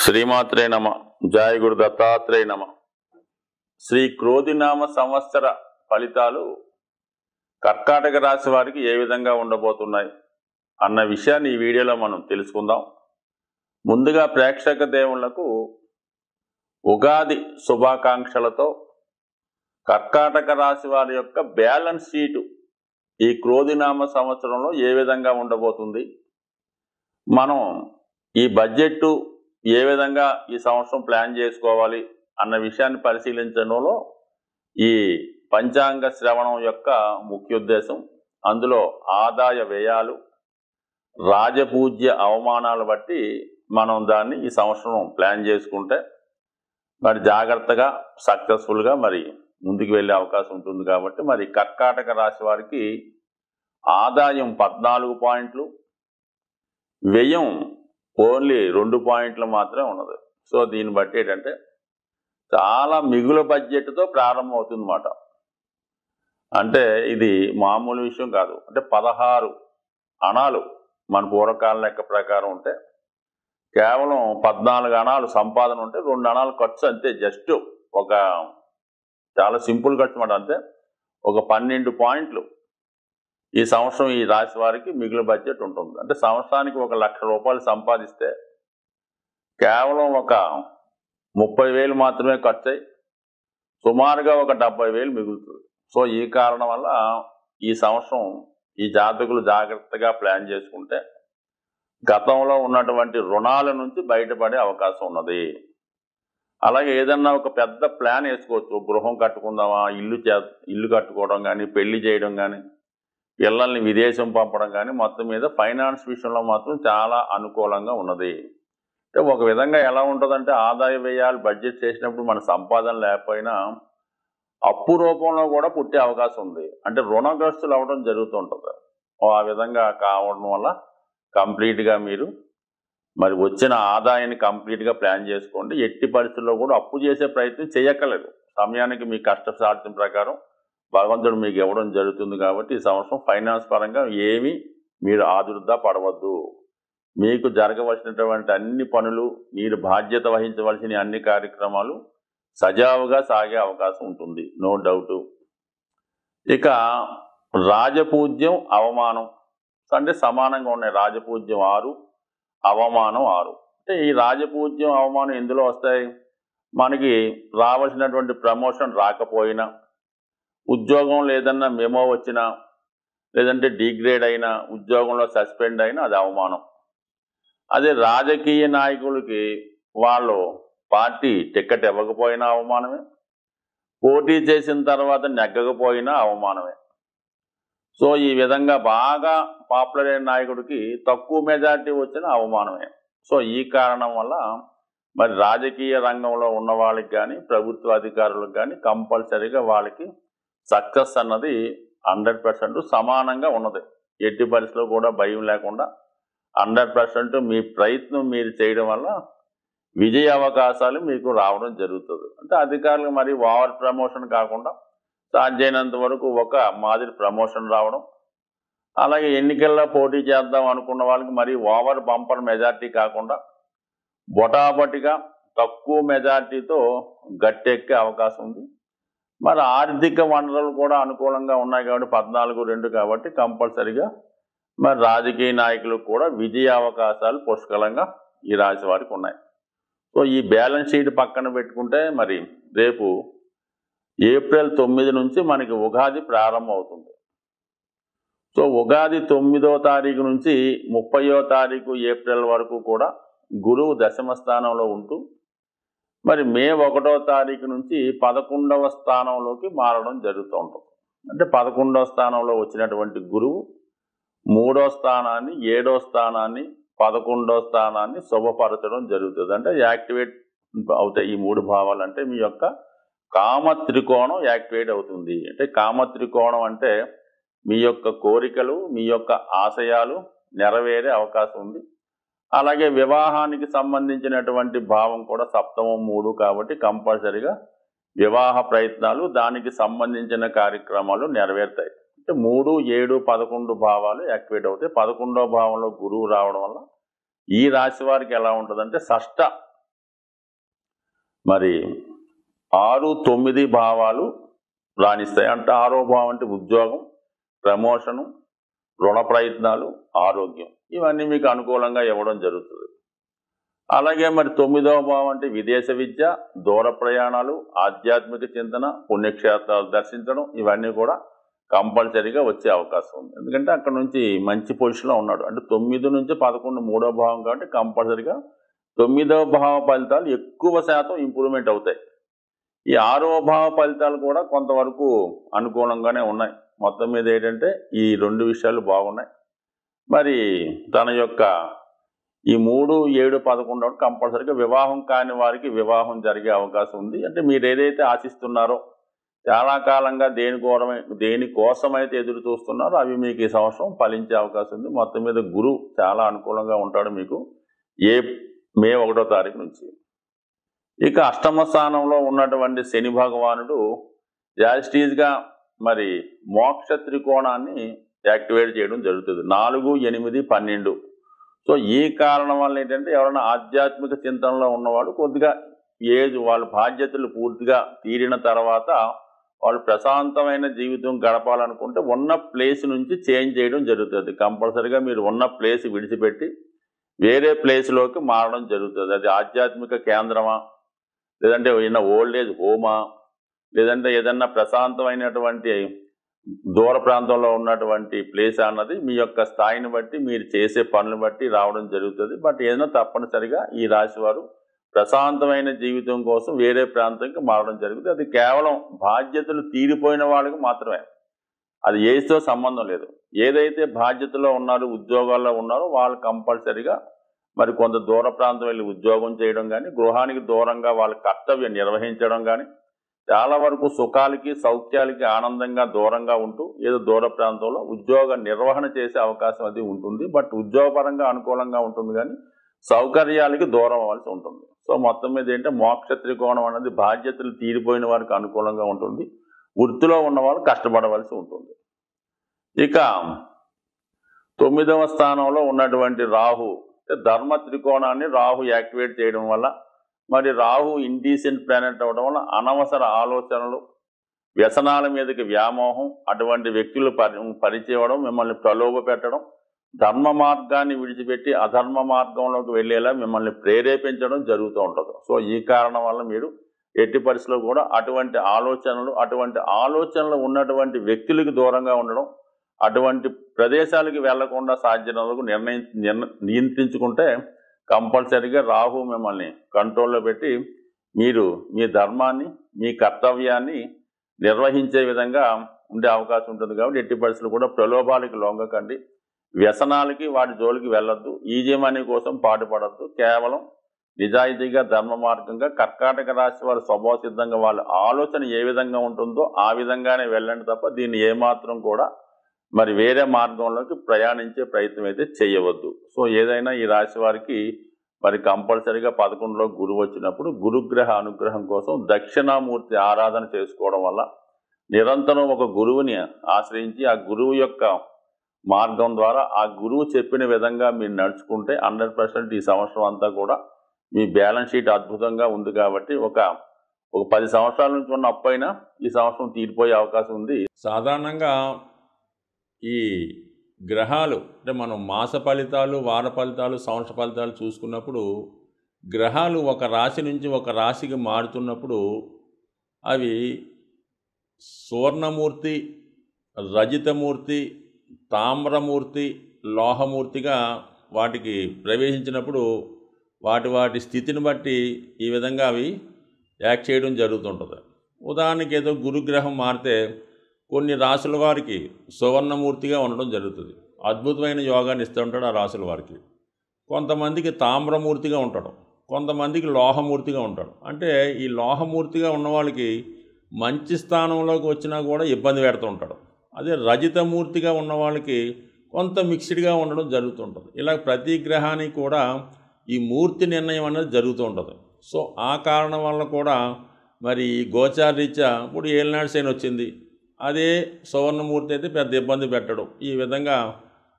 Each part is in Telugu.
శ్రీమాత్రే నమ. జయ గురు దత్తాత్రేయ నమ. శ్రీ క్రోధినామ సంవత్సర ఫలితాలు కర్కాటక రాశి వారికి ఏ విధంగా ఉండబోతున్నాయి అన్న విషయాన్ని ఈ వీడియోలో మనం తెలుసుకుందాం. ముందుగా ప్రేక్షక దేవుళ్లకు ఉగాది శుభాకాంక్షలతో కర్కాటక రాశి వారి యొక్క బ్యాలెన్స్ షీటు ఈ క్రోధినామ సంవత్సరంలో ఏ విధంగా ఉండబోతుంది, మనం ఈ బడ్జెట్ ఏ విధంగా ఈ సంవత్సరం ప్లాన్ చేసుకోవాలి అన్న విషయాన్ని పరిశీలించడంలో ఈ పంచాంగ శ్రవణం యొక్క ముఖ్య ఉద్దేశం. అందులో ఆదాయ వ్యయాలు, రాజపూజ్య అవమానాలు బట్టి మనం దాన్ని ఈ సంవత్సరం ప్లాన్ చేసుకుంటే మరి జాగ్రత్తగా సక్సెస్ఫుల్గా మరి ముందుకు వెళ్ళే అవకాశం ఉంటుంది. కాబట్టి మరి కర్కాటక రాశి వారికి ఆదాయం 14 పాయింట్లు, వ్యయం ఓన్లీ 2 పాయింట్లు మాత్రమే ఉన్నది. సో దీన్ని బట్టి ఏంటంటే చాలా మిగులు బడ్జెట్తో ప్రారంభం అవుతుంది అన్నమాట. అంటే ఇది మామూలు విషయం కాదు. అంటే 16 అణాలు మన పూర్వకాలం లెక్క ప్రకారం ఉంటే కేవలం 14 అణాలు సంపాదన ఉంటే 2 అణాలు ఖర్చు అంతే. జస్ట్ ఒక చాలా సింపుల్ ఖర్చు అన్నమాట. అంతే ఒక 12 పాయింట్లు ఈ సంవత్సరం ఈ రాశి వారికి మిగులు బడ్జెట్ ఉంటుంది. అంటే సంవత్సరానికి 1 లక్ష రూపాయలు సంపాదిస్తే కేవలం ఒక 30,000 మాత్రమే ఖర్చు అయ్యి సుమారుగా ఒక 70,000 మిగులుతుంది. సో ఈ కారణం వల్ల ఈ సంవత్సరం ఈ జాతకులు జాగ్రత్తగా ప్లాన్ చేసుకుంటే గతంలో ఉన్నటువంటి రుణాల నుంచి బయటపడే అవకాశం ఉన్నది. అలాగే ఏదన్నా ఒక పెద్ద ప్లాన్ వేసుకోవచ్చు. గృహం కట్టుకుందామా, ఇల్లు కట్టుకోవడం కానీ, పెళ్లి చేయడం కానీ, పిల్లల్ని విదేశం పంపడం కానీ, మొత్తం మీద ఫైనాన్స్ విషయంలో మాత్రం చాలా అనుకూలంగా ఉన్నది. అంటే ఒక విధంగా ఎలా ఉంటుందంటే ఆదాయ వ్యయాలు బడ్జెట్ చేసినప్పుడు మన సంపాదన లేకపోయినా అప్పు రూపంలో కూడా పుట్టే అవకాశం ఉంది. అంటే రుణగ్రస్తులు అవ్వడం జరుగుతుంటుంది. ఆ విధంగా కావడం వల్ల కంప్లీట్గా మీరు మరి వచ్చిన ఆదాయాన్ని కంప్లీట్గా ప్లాన్ చేసుకోండి. ఎట్టి పరిస్థితుల్లో కూడా అప్పు చేసే ప్రయత్నం చేయక్కర్లేదు. సమయానికి మీ కష్టసాధ్యం ప్రకారం భగవంతుడు మీకు ఇవ్వడం జరుగుతుంది. కాబట్టి ఈ సంవత్సరం ఫైనాన్స్ పరంగా ఏమీ మీరు ఆదుర్దా పడవద్దు. మీకు జరగవలసినటువంటి అన్ని పనులు, మీరు బాధ్యత వహించవలసిన అన్ని కార్యక్రమాలు సజావుగా సాగే అవకాశం ఉంటుంది, నో డౌటు. ఇక రాజపూజ్యం, అవమానం అంటే సమానంగా ఉన్నాయి. రాజపూజ్యం 6, అవమానం 6. అంటే ఈ రాజపూజ్యం, అవమానం ఎందులో వస్తాయి? మనకి రావాల్సినటువంటి ప్రమోషన్ రాకపోయినా, ఉద్యోగం లేదన్నా మెమో వచ్చినా, లేదంటే డిగ్రేడ్ అయినా, ఉద్యోగంలో సస్పెండ్ అయినా అది అవమానం. అదే రాజకీయ నాయకులకి వాళ్ళు పార్టీ టికెట్ ఇవ్వకపోయినా అవమానమే, పోటీ చేసిన తర్వాత నెగ్గకపోయినా అవమానమే. సో ఈ విధంగా బాగా పాపులర్ అయిన నాయకుడికి తక్కువ మెజారిటీ వచ్చినా అవమానమే. సో ఈ కారణం వల్ల మరి రాజకీయ రంగంలో ఉన్న వాళ్ళకి కానీ, ప్రభుత్వ అధికారులకు కానీ కంపల్సరీగా వాళ్ళకి సక్సెస్ అన్నది 100% సమానంగా ఉన్నది. ఎట్టి పరిస్థితుల్లో కూడా భయం లేకుండా 100% మీ ప్రయత్నం మీరు చేయడం వల్ల విజయ అవకాశాలు మీకు రావడం జరుగుతుంది. అంటే అధికారులకు మరి ఓవర్ ప్రమోషన్ కాకుండా సాధ్యమైనంత వరకు ఒక మాదిరి ప్రమోషన్ రావడం, అలాగే ఎన్నికల్లో పోటీ చేద్దాం అనుకున్న వాళ్ళకి మరి ఓవర్ బంపర్ మెజార్టీ కాకుండా బొటాబొటిగా తక్కువ మెజార్టీతో గట్టెక్కే అవకాశం ఉంది. మరి ఆర్థిక వనరులు కూడా అనుకూలంగా ఉన్నాయి కాబట్టి 14-2 కాబట్టి కంపల్సరిగా మరి రాజకీయ నాయకులకు కూడా విజయ అవకాశాలు పుష్కలంగా ఈ రాశి వారికి ఉన్నాయి. సో ఈ బ్యాలెన్స్ షీట్ పక్కన పెట్టుకుంటే మరి రేపు ఏప్రిల్ 9 నుంచి మనకి ఉగాది ప్రారంభం అవుతుంది. సో ఉగాది 9వ తారీఖు నుంచి 30వ తారీఖు ఏప్రిల్ వరకు కూడా గురువు దశమ స్థానంలో ఉంటూ మరి మే 1వ తారీఖు నుంచి 11వ స్థానంలోకి మారడం జరుగుతూ ఉంటుంది. అంటే 11వ స్థానంలో వచ్చినటువంటి గురువు 3వ స్థానాన్ని, 7వ స్థానాన్ని, 11వ స్థానాన్ని శుభపరచడం జరుగుతుంది. అంటే యాక్టివేట్ అవుతాయి ఈ 3 భావాలు. అంటే మీ యొక్క కామ త్రికోణం యాక్టివేట్ అవుతుంది. అంటే కామ త్రికోణం అంటే మీ యొక్క కోరికలు, మీ యొక్క ఆశయాలు నెరవేరే అవకాశం ఉంది. అలాగే వివాహానికి సంబంధించినటువంటి భావం కూడా సప్తమం 3 కాబట్టి కంపల్సరిగా వివాహ ప్రయత్నాలు, దానికి సంబంధించిన కార్యక్రమాలు నెరవేరుతాయి. అంటే 3, 7, 11 భావాలు యాక్టివేట్ అవుతాయి. 11వ భావంలో గురువు రావడం వల్ల ఈ రాశి వారికి ఎలా ఉంటుందంటే షష్ఠ మరి 6, 9 భావాలు రాణిస్తాయి. అంటే 6వ భావం అంటే ఉద్యోగం, ప్రమోషను, రుణ ప్రయత్నాలు, ఆరోగ్యం, ఇవన్నీ మీకు అనుకూలంగా ఇవ్వడం జరుగుతుంది. అలాగే మరి 9వ భావం అంటే విదేశ విద్య, దూర ప్రయాణాలు, ఆధ్యాత్మిక చింతన, పుణ్యక్షేత్రాలు దర్శించడం, ఇవన్నీ కూడా కంపల్సరీగా వచ్చే అవకాశం ఉంది. ఎందుకంటే అక్కడ నుంచి మంచి పొజిషన్లో ఉన్నాడు. అంటే 9 నుంచి 11 3వ భావం కాబట్టి కంపల్సరీగా 9వ భావ ఫలితాలు ఎక్కువ శాతం ఇంప్రూవ్మెంట్ అవుతాయి. ఈ 6వ భావ ఫలితాలు కూడా కొంతవరకు అనుకూలంగానే ఉన్నాయి. మొత్తం మీద ఏంటంటే ఈ 2 విషయాలు బాగున్నాయి. మరి తన యొక్క ఈ 3, 7, 11 కంపల్సరీగా వివాహం కాని వారికి వివాహం జరిగే అవకాశం ఉంది. అంటే మీరు ఏదైతే ఆశిస్తున్నారో, చాలా కాలంగా దేనికోసమైతే ఎదురు చూస్తున్నారో అవి మీకు ఈ సంవత్సరం ఫలించే అవకాశం ఉంది. మొత్తం మీద గురువు చాలా అనుకూలంగా ఉంటాడు మీకు మే 1వ తారీఖు నుంచి. ఇక అష్టమ స్థానంలో ఉన్నటువంటి శని భగవానుడు యాజిటీజ్గా మరి మోక్ష త్రికోణాన్ని యాక్టివేట్ చేయడం జరుగుతుంది. 4, 8, 12. సో ఈ కారణం వల్ల ఏంటంటే ఎవరైనా ఆధ్యాత్మిక చింతనలో ఉన్నవాడు కొద్దిగా వాళ్ళ బాధ్యతలు పూర్తిగా తీరిన తర్వాత వాళ్ళు ప్రశాంతమైన జీవితం గడపాలనుకుంటే ఉన్న ప్లేస్ నుంచి చేంజ్ చేయడం జరుగుతుంది. కంపల్సరీగా మీరు ఉన్న ప్లేస్ విడిచిపెట్టి వేరే ప్లేస్లోకి మారడం జరుగుతుంది. అది ఆధ్యాత్మిక కేంద్రమా, లేదంటే ఏదైనా ఓల్డ్ ఏజ్ హోమా, లేదంటే ఏదన్నా ప్రశాంతమైనటువంటి దూర ప్రాంతంలో ఉన్నటువంటి ప్లేస్ అన్నది మీ యొక్క స్థాయిని బట్టి, మీరు చేసే పనులను బట్టి రావడం జరుగుతుంది. బట్ ఏదైనా తప్పనిసరిగా ఈ రాశి వారు ప్రశాంతమైన జీవితం కోసం వేరే ప్రాంతానికి మారడం జరుగుతుంది. అది కేవలం బాధ్యతలు తీరిపోయిన వాళ్ళకి మాత్రమే, అది ఏజ్తో సంబంధం లేదు. ఏదైతే బాధ్యతలో ఉన్నారో, ఉద్యోగాల్లో ఉన్నారో వాళ్ళు కంపల్సరిగా మరి కొంత దూర ప్రాంతం వెళ్ళి ఉద్యోగం చేయడం కానీ, గృహానికి దూరంగా వాళ్ళ కర్తవ్యం నిర్వహించడం కానీ, చాలా వరకు సుఖాలకి సౌఖ్యాలకి ఆనందంగా దూరంగా ఉంటూ ఏదో దూర ప్రాంతంలో ఉద్యోగ నిర్వహణ చేసే అవకాశం అది ఉంటుంది. బట్ ఉద్యోగపరంగా అనుకూలంగా ఉంటుంది కానీ సౌకర్యాలకి దూరం అవ్వాల్సి ఉంటుంది. సో మొత్తం మీద ఏంటంటే మోక్ష త్రికోణం అనేది బాధ్యతలు తీరిపోయిన వారికి అనుకూలంగా ఉంటుంది. వృత్తిలో ఉన్నవాళ్ళు కష్టపడవలసి ఉంటుంది. ఇక 9వ స్థానంలో ఉన్నటువంటి రాహు, ధర్మ త్రికోణాన్ని రాహు యాక్టివేట్ చేయడం వల్ల, మరి రాహు ఇండీసెంట్ ప్లానెట్ అవ్వడం వల్ల అనవసర ఆలోచనలు, వ్యసనాల మీదకి వ్యామోహం, అటువంటి వ్యక్తులు పరిచయం, మిమ్మల్ని ప్రలోభ పెట్టడం, ధర్మ మార్గాన్ని విడిచిపెట్టి అధర్మ మార్గంలోకి వెళ్ళేలా మిమ్మల్ని ప్రేరేపించడం జరుగుతూ ఉంటుంది. సో ఈ కారణం వల్ల మీరు ఎట్టి పరిస్థితుల్లో కూడా అటువంటి ఆలోచనలు ఉన్నటువంటి వ్యక్తులకి దూరంగా ఉండడం, అటువంటి ప్రదేశాలకి వెళ్లకుండా సాధ్యతలకు నియంత్రించుకుంటే కంపల్సరీగా రాహు మిమ్మల్ని కంట్రోల్లో పెట్టి మీరు మీ ధర్మాన్ని, మీ కర్తవ్యాన్ని నిర్వహించే విధంగా ఉండే అవకాశం ఉంటుంది. కాబట్టి ఎట్టి పరిస్థితులు కూడా ప్రలోభాలకి లొంగకండి, వ్యసనాలకి వాటి జోలికి వెళ్ళొద్దు, ఈజీ మనీ కోసం పాటుపడద్దు. కేవలం నిజాయితీగా ధర్మ మార్గంగా కర్కాటక రాశి వారు స్వభావ సిద్ధంగా వాళ్ళ ఆలోచన ఏ విధంగా ఉంటుందో ఆ విధంగానే వెళ్ళండి తప్ప దీన్ని ఏమాత్రం కూడా మరి వేరే మార్గంలోకి ప్రయాణించే ప్రయత్నం అయితే చేయవద్దు. సో ఏదైనా ఈ రాశి వారికి మరి కంపల్సరీగా 11లో గురువు వచ్చినప్పుడు గురుగ్రహ అనుగ్రహం కోసం దక్షిణామూర్తి ఆరాధన చేసుకోవడం వల్ల, నిరంతరం ఒక గురువుని ఆశ్రయించి ఆ గురువు యొక్క మార్గం ద్వారా ఆ గురువు చెప్పిన విధంగా మీరు నడుచుకుంటే 100% ఈ సంవత్సరం అంతా కూడా మీ బ్యాలెన్స్ షీట్ అద్భుతంగా ఉంది. కాబట్టి ఒక 10 సంవత్సరాల నుంచి ఉన్న అప్పు అయినా ఈ సంవత్సరం తీరిపోయే అవకాశం ఉంది. సాధారణంగా ఈ గ్రహాలు అంటే మనం మాస ఫలితాలు, వార ఫలితాలు, సంవత్సర ఫలితాలు చూసుకున్నప్పుడు గ్రహాలు ఒక రాశి నుంచి ఒక రాశికి మారుతున్నప్పుడు అవి సువర్ణమూర్తి, రజితమూర్తి, తామ్రమూర్తి, లోహమూర్తిగా వాటికి ప్రవేశించినప్పుడు వాటి స్థితిని బట్టి ఈ విధంగా అవి యాక్ట్ చేయడం జరుగుతుంటుంది. ఉదాహరణకి ఏదో గురుగ్రహం మారితే కొన్ని రాశుల వారికి సువర్ణమూర్తిగా ఉండడం జరుగుతుంది, అద్భుతమైన యోగాన్ని ఇస్తూ ఉంటాడు ఆ రాశుల వారికి. కొంతమందికి తామ్రమూర్తిగా ఉంటాడు, కొంతమందికి లోహమూర్తిగా ఉంటాడు. అంటే ఈ లోహమూర్తిగా ఉన్న వాళ్ళకి మంచి స్థానంలోకి వచ్చినా కూడా ఇబ్బంది పెడుతూ ఉంటాడు. అదే రజితమూర్తిగా ఉన్న వాళ్ళకి కొంత మిక్స్డ్గా ఉండడం జరుగుతుంటుంది. ఇలా ప్రతి గ్రహానికి కూడా ఈ మూర్తి నిర్ణయం అనేది జరుగుతూ ఉంటుంది. సో ఆ కారణం వల్ల కూడా మరి గోచారరీత్యా ఇప్పుడు ఏలినాడు శని వచ్చింది, అదే సువర్ణమూర్తి అయితే పెద్ద ఇబ్బంది పెట్టడం. ఈ విధంగా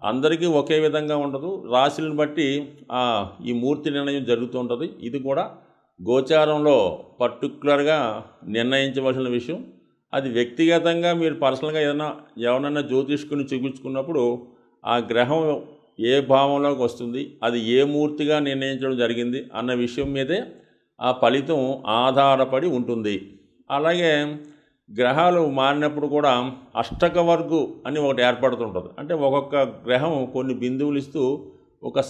అందరికీ ఒకే విధంగా ఉండదు, రాశులను బట్టి ఈ మూర్తి నిర్ణయం జరుగుతూ ఉంటుంది. ఇది కూడా గోచారంలో పర్టికులర్గా నిర్ణయించవలసిన విషయం. అది వ్యక్తిగతంగా మీరు పర్సనల్గా ఎవరన్నా జ్యోతిష్కుని చూపించుకున్నప్పుడు ఆ గ్రహం ఏ భావంలోకి వస్తుంది, అది ఏ మూర్తిగా నిర్ణయించడం జరిగింది అన్న విషయం మీదే ఆ ఫలితం ఆధారపడి ఉంటుంది. అలాగే గ్రహాలు మారినప్పుడు కూడా అష్టక వర్గు అని ఒకటి ఏర్పడుతుంటుంది. అంటే ఒక్కొక్క గ్రహం కొన్ని బిందువులు ఇస్తూ ఒక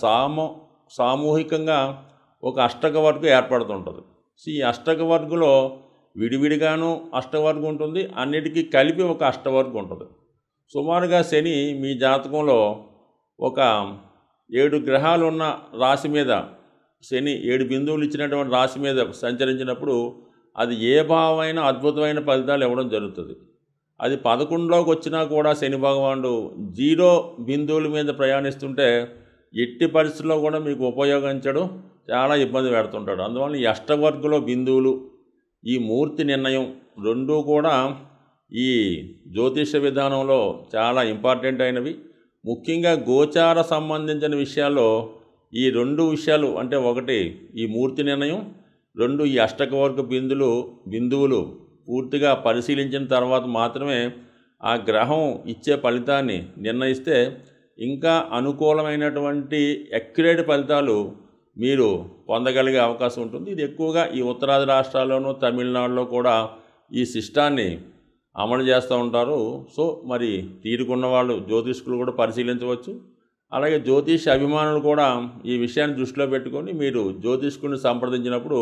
సామూహికంగా ఒక అష్టక వర్గు ఏర్పడుతుంటుంది. సో ఈ అష్టక వర్గులో విడివిడిగాను అష్టవర్గం ఉంటుంది, అన్నిటికీ కలిపి ఒక అష్టవర్గం ఉంటుంది. సుమారుగా శని మీ జాతకంలో ఒక 7 గ్రహాలు ఉన్న రాశి మీద, శని 7 బిందువులు ఇచ్చినటువంటి రాశి మీద సంచరించినప్పుడు అది ఏ భావమైన అద్భుతమైన ఫలితాలు ఇవ్వడం జరుగుతుంది. అది 11లోకి వచ్చినా కూడా శని భగవానుడు 0 బిందువుల మీద ప్రయాణిస్తుంటే ఎట్టి పరిస్థితుల్లో కూడా మీకు ఉపయోగించడం చాలా ఇబ్బంది పెడుతుంటాడు. అందువల్ల ఈ అష్టవర్గులో బిందువులు, ఈ మూర్తి నిర్ణయం రెండూ కూడా ఈ జ్యోతిష విధానంలో చాలా ఇంపార్టెంట్ అయినవి. ముఖ్యంగా గోచార సంబంధించిన విషయాల్లో ఈ 2 విషయాలు, అంటే ఒకటి ఈ మూర్తి నిర్ణయం, 2 ఈ అష్టకవర్గ బిందువులు పూర్తిగా పరిశీలించిన తర్వాత మాత్రమే ఆ గ్రహం ఇచ్చే ఫలితాన్ని నిర్ణయిస్తే ఇంకా అనుకూలమైనటువంటి అక్యురేట్ ఫలితాలు మీరు పొందగలిగే అవకాశం ఉంటుంది. ఇది ఎక్కువగా ఈ ఉత్తరాది రాష్ట్రాల్లోనూ తమిళనాడులో కూడా ఈ సిస్టాన్ని అమలు చేస్తూ ఉంటారు. సో మరి తీరుకున్న వాళ్ళు జ్యోతిష్కులు కూడా పరిశీలించవచ్చు. అలాగే జ్యోతిష్ అభిమానులు కూడా ఈ విషయాన్ని దృష్టిలో పెట్టుకొని మీరు జ్యోతిష్కుని సంప్రదించినప్పుడు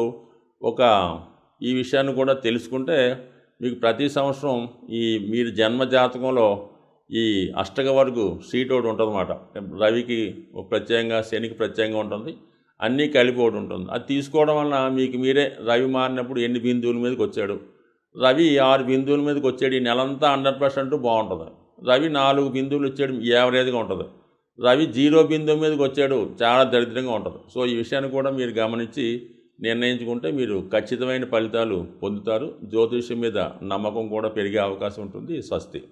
ఈ విషయాన్ని కూడా తెలుసుకుంటే మీకు ప్రతి సంవత్సరం మీరు జన్మ జాతకంలో ఈ అష్టక వర్గు సీట్ ఒకటి ఉంటుందన్నమాట. రవికి ప్రత్యేకంగా, శనికి ప్రత్యేకంగా ఉంటుంది, అన్నీ కలిపి ఒకటి ఉంటుంది. అది తీసుకోవడం వలన మీకు మీరే రవి మారినప్పుడు ఎన్ని బిందువుల మీదకి వచ్చాడు, రవి 6 బిందువుల మీదకి వచ్చాడు, ఈ నెలంతా 100% బాగుంటుంది. రవి 4 బిందువులు వచ్చాడు, యావరేజ్గా ఉంటుంది. రవి 0 బిందువు మీదకి వచ్చాడు, చాలా దరిద్రంగా ఉంటుంది. సో ఈ విషయాన్ని కూడా మీరు గమనించి నిర్ణయించుకుంటే మీరు ఖచ్చితమైన ఫలితాలు పొందుతారు. జ్యోతిష్యం మీద నమ్మకం కూడా పెరిగే అవకాశం ఉంటుంది. స్వస్తి.